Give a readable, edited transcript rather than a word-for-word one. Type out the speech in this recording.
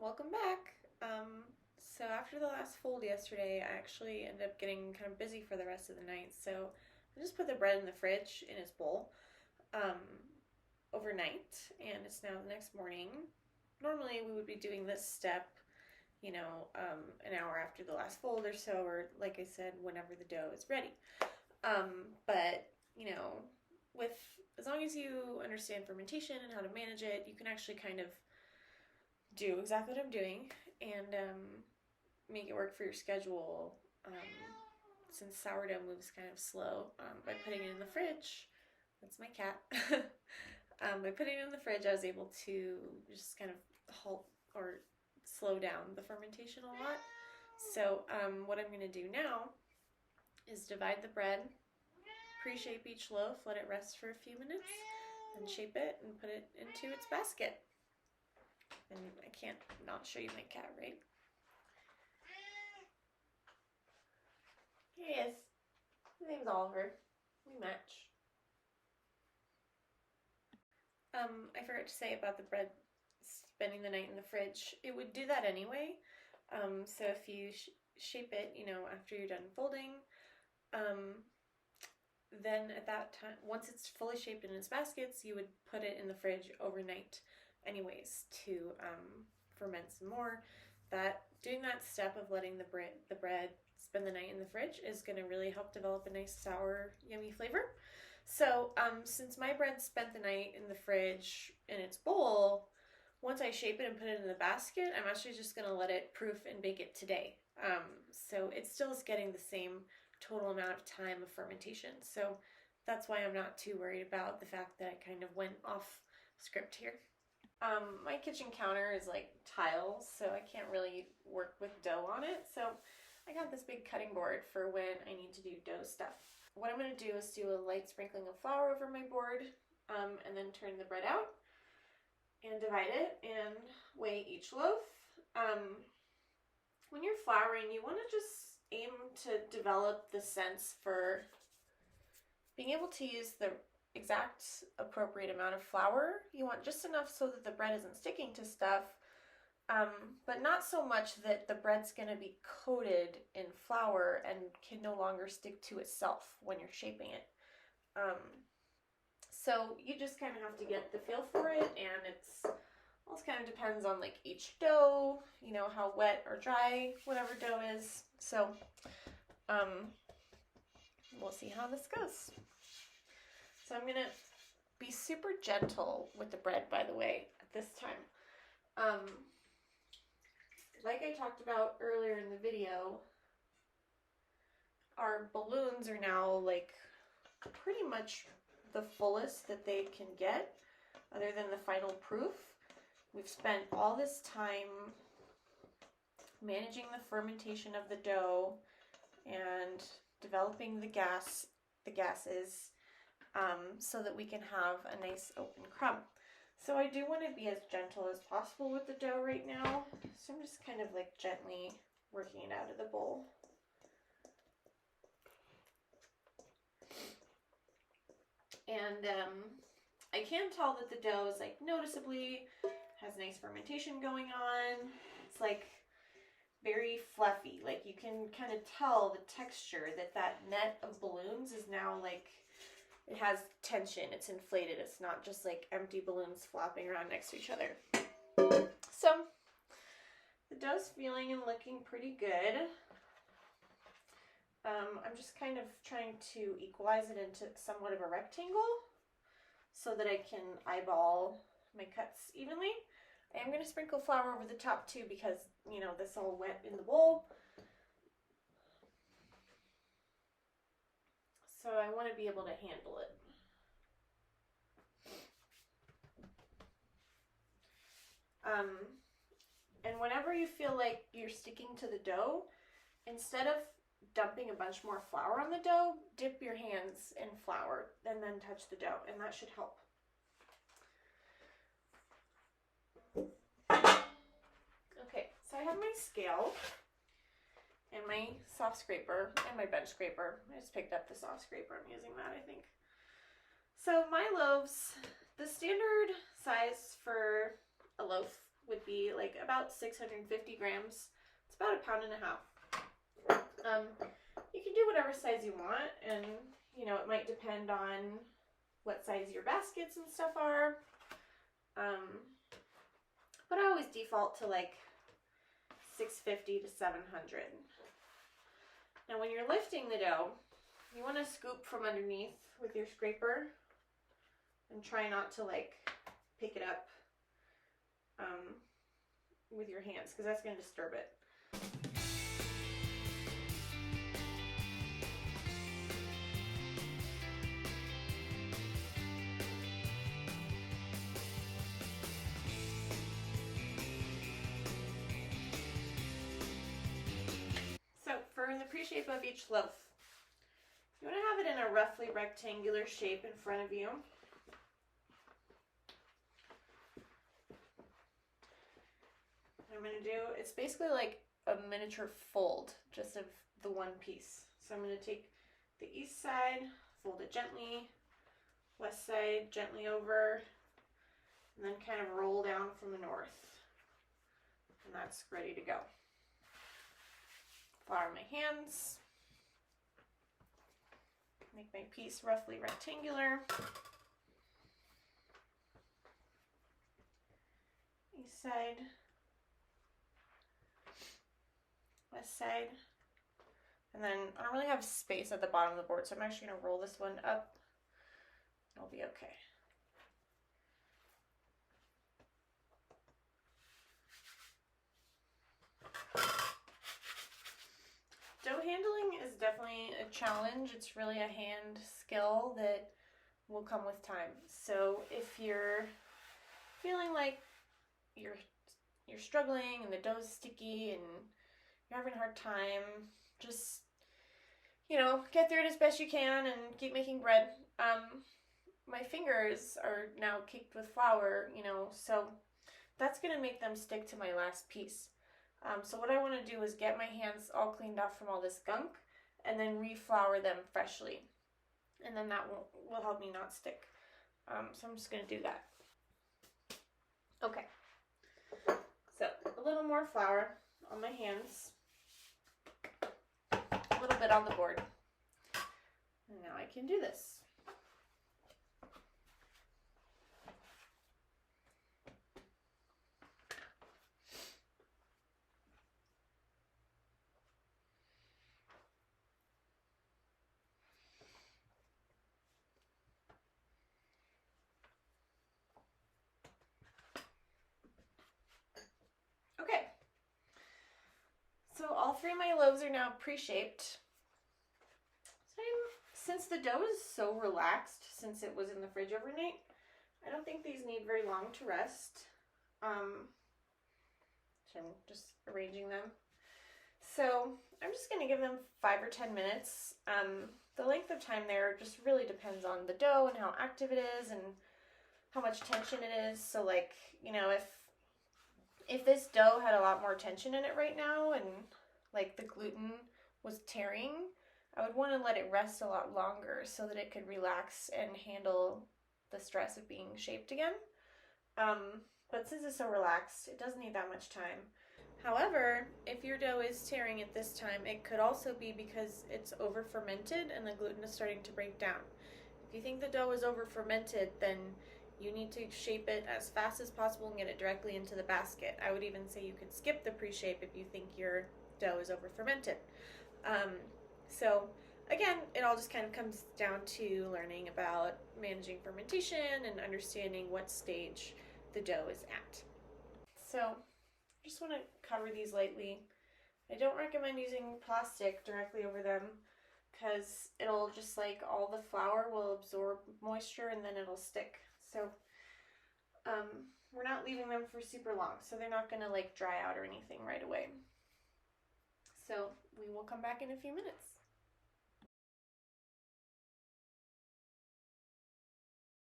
welcome back. So after the last fold yesterday, I actually ended up getting kind of busy for the rest of the night. So I just put the bread in the fridge in its bowl overnight, and it's now the next morning. Normally we would be doing this step, an hour after the last fold or so, or like I said, whenever the dough is ready. But with as long as you understand fermentation and how to manage it, you can actually kind of do exactly what I'm doing and make it work for your schedule. Since sourdough moves kind of slow, by putting it in the fridge, that's my cat. By putting it in the fridge, I was able to just kind of halt or slow down the fermentation a lot. So what I'm going to do now is divide the bread, pre-shape each loaf, let it rest for a few minutes, and shape it and put it into its basket. And I can't not show you my cat, right? Here he is. His name's Oliver. We match. I forgot to say about the bread spending the night in the fridge. It would do that anyway. So if you shape it, after you're done folding, then at that time, once it's fully shaped in its baskets, you would put it in the fridge overnight anyways to ferment some more. Doing that step of letting the bread spend the night in the fridge is going to really help develop a nice sour, yummy flavor. So since my bread spent the night in the fridge in its bowl, once I shape it and put it in the basket, I'm actually just going to let it proof and bake it today. So it still is getting the same total amount of time of fermentation. So that's why I'm not too worried about the fact that I kind of went off script here. My kitchen counter is like tiles, so I can't really work with dough on it. So I got this big cutting board for when I need to do dough stuff. What I'm going to do is do a light sprinkling of flour over my board, and then turn the bread out and divide it and weigh each loaf. When you're flouring, you want to just aim to develop the sense for being able to use the exact appropriate amount of flour. You want just enough so that the bread isn't sticking to stuff, but not so much that the bread's going to be coated in flour and can no longer stick to itself when you're shaping it. So you just kind of have to get the feel for it, and it's also kind of depends on like each dough, how wet or dry whatever dough is. So we'll see how this goes. So I'm going to be super gentle with the bread, by the way, at this time. Like I talked about earlier in the video, our balloons are now like pretty much the fullest that they can get, other than the final proof. We've spent all this time managing the fermentation of the dough and developing the gases, so that we can have a nice open crumb. So I do want to be as gentle as possible with the dough right now. So I'm just kind of like gently working it out of the bowl. And I can tell that the dough is like noticeably has nice fermentation going on. It's like very fluffy. Like you can kind of tell the texture that net of balloons is now like, it has tension, it's inflated, it's not just like empty balloons flopping around next to each other. So the dough's feeling and looking pretty good. I'm just kind of trying to equalize it into somewhat of a rectangle so that I can eyeball my cuts evenly. I am going to sprinkle flour over the top too, because this all wet in the bowl. So I want to be able to handle it. And whenever you feel like you're sticking to the dough, instead of dumping a bunch more flour on the dough, dip your hands in flour and then touch the dough, and that should help. Okay, so I have my scale and my soft scraper and my bench scraper. I just picked up the soft scraper. I'm using that, I think. So my loaves, the standard size for a loaf would be be like about 650 grams. It's about 1.5 pounds. You can do whatever size you want, and you know, it might depend on what size your baskets and stuff are. But I always default to like 650 to 700. Now when you're lifting the dough, you want to scoop from underneath with your scraper and try not to like pick it up with your hands, because that's going to disturb it. So for the pre-shape of each loaf, you want to have it in a roughly rectangular shape in front of you. What I'm going to do, it's basically like a miniature fold just of the one piece. So I'm going to take the east side, fold it gently, west side gently over, and then kind of roll down from the north. And that's ready to go. Flour my hands. Make my piece roughly rectangular. East side, west side. And then I don't really have space at the bottom of the board, so I'm actually going to roll this one up. It'll be okay. Dough handling is definitely a challenge. It's really a hand skill that will come with time. So if you're feeling like you're struggling and the dough's sticky and you're having a hard time, just, you know, get through it as best you can and keep making bread. My fingers are now caked with flour, you know, so that's going to make them stick to my last piece. So what I want to do is get my hands all cleaned off from all this gunk and then reflour them freshly. And then that will help me not stick. So I'm just going to do that. Okay. So a little more flour on my hands. A little bit on the board. And now I can do this. Okay, so all three of my loaves are now pre-shaped. Since the dough is so relaxed, since it was in the fridge overnight, I don't think these need very long to rest. So I'm just arranging them. So I'm just going to give them 5 or 10 minutes. The length of time there just really depends on the dough and how active it is and how much tension it is. So like, you know, if this dough had a lot more tension in it right now and like the gluten was tearing, I would want to let it rest a lot longer so that it could relax and handle the stress of being shaped again. But since it's so relaxed, it doesn't need that much time. However, if your dough is tearing at this time, it could also be because it's over fermented and the gluten is starting to break down. If you think the dough is over fermented, then you need to shape it as fast as possible and get it directly into the basket. I would even say you could skip the pre-shape if you think your dough is over fermented. So again, it all just kind of comes down to learning about managing fermentation and understanding what stage the dough is at. So I just want to cover these lightly. I don't recommend using plastic directly over them because it'll just like all the flour will absorb moisture and then it'll stick. So we're not leaving them for super long, so they're not going to like dry out or anything right away. So we will come back in a few minutes.